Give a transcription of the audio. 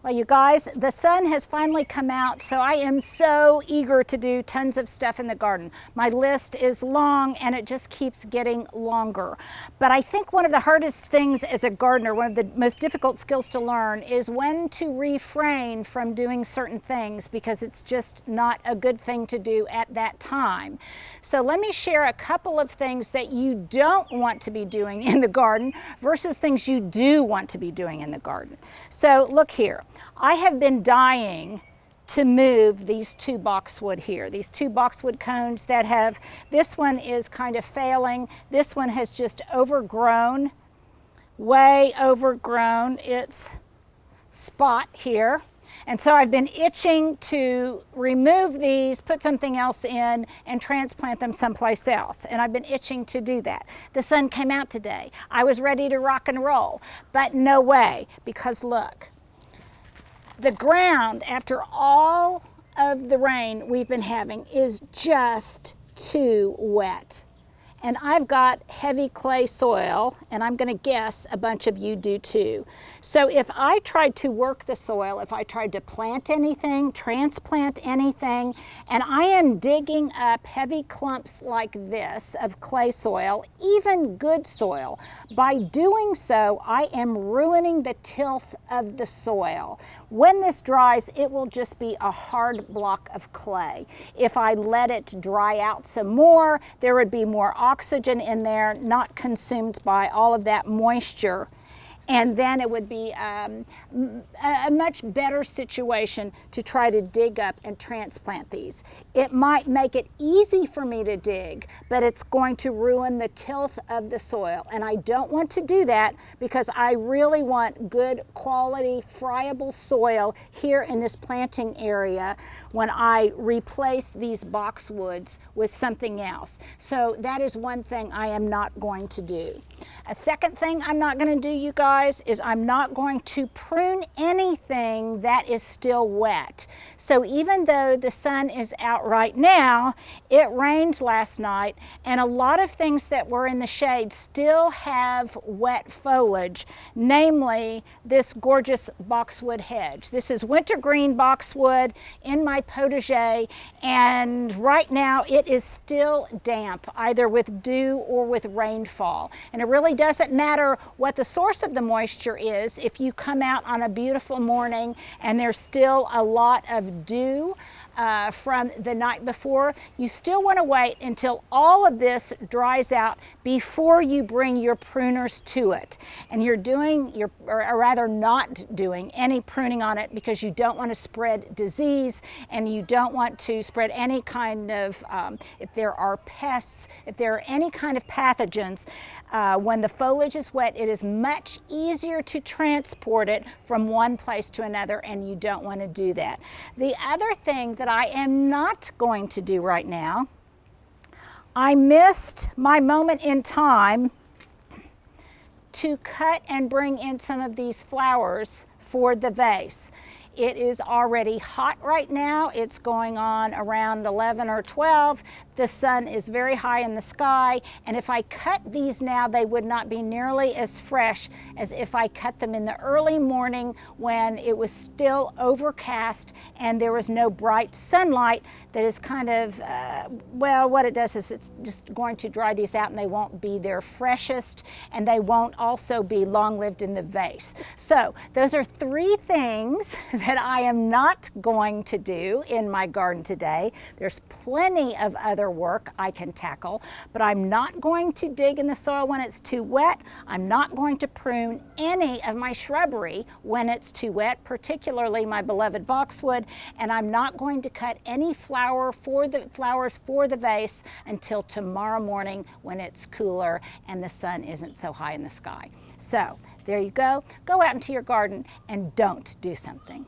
Well, you guys, the sun has finally come out, so I am so eager to do tons of stuff in the garden. My list is long and it just keeps getting longer. But I think one of the hardest things as a gardener, one of the most difficult skills to learn, is when to refrain from doing certain things because it's just not a good thing to do at that time. So let me share a couple of things that you don't want to be doing in the garden versus things you do want to be doing in the garden. So look here. I have been dying to move these two boxwood here, these two boxwood cones that have, this one is kind of failing, this one has just overgrown, way overgrown its spot here. And so I've been itching to remove these, put something else in, and transplant them someplace else. And I've been itching to do that. The sun came out today. I was ready to rock and roll, but no way, because look, the ground, after all of the rain we've been having, is just too wet. And I've got heavy clay soil, and I'm gonna guess a bunch of you do too. So if I tried to work the soil, if I tried to plant anything, transplant anything, and I am digging up heavy clumps like this of clay soil, even good soil, by doing so, I am ruining the tilth of the soil. When this dries, it will just be a hard block of clay. If I let it dry out some more, there would be more oxygen in there, not consumed by all of that moisture. And then it would be a much better situation to try to dig up and transplant these. It might make it easy for me to dig, but it's going to ruin the tilth of the soil. And I don't want to do that because I really want good quality, friable soil here in this planting area when I replace these boxwoods with something else. So that is one thing I am not going to do. A second thing I'm not going to do, you guys, is I'm not going to prune anything that is still wet. So even though the sun is out right now, it rained last night, and a lot of things that were in the shade still have wet foliage, namely this gorgeous boxwood hedge. This is wintergreen boxwood in my potager, and right now it is still damp, either with dew or with rainfall. And it really doesn't matter what the source of the moisture is. If you come out on a beautiful morning and there's still a lot of dew from the night before, you still want to wait until all of this dries out before you bring your pruners to it. And you're doing, or rather not doing, any pruning on it because you don't want to spread disease, and you don't want to spread any kind of, if there are pests, if there are any kind of pathogens. When the foliage is wet, it is much easier to transport it from one place to another, and you don't want to do that. The other thing that I am not going to do right now, I missed my moment in time to cut and bring in some of these flowers for the vase. It is already hot right now. It's going on around 11 or 12. The sun is very high in the sky, and if I cut these now, they would not be nearly as fresh as if I cut them in the early morning when it was still overcast and there was no bright sunlight. That is kind of, well, what it does is it's just going to dry these out, and they won't be their freshest, and they won't also be long-lived in the vase. So those are three things that I am not going to do in my garden today. There's plenty of other work I can tackle, but I'm not going to dig in the soil when it's too wet. I'm not going to prune any of my shrubbery when it's too wet, particularly my beloved boxwood, and I'm not going to cut any flowers for the vase until tomorrow morning when it's cooler and the sun isn't so high in the sky. So there you go. Go out into your garden and don't do something.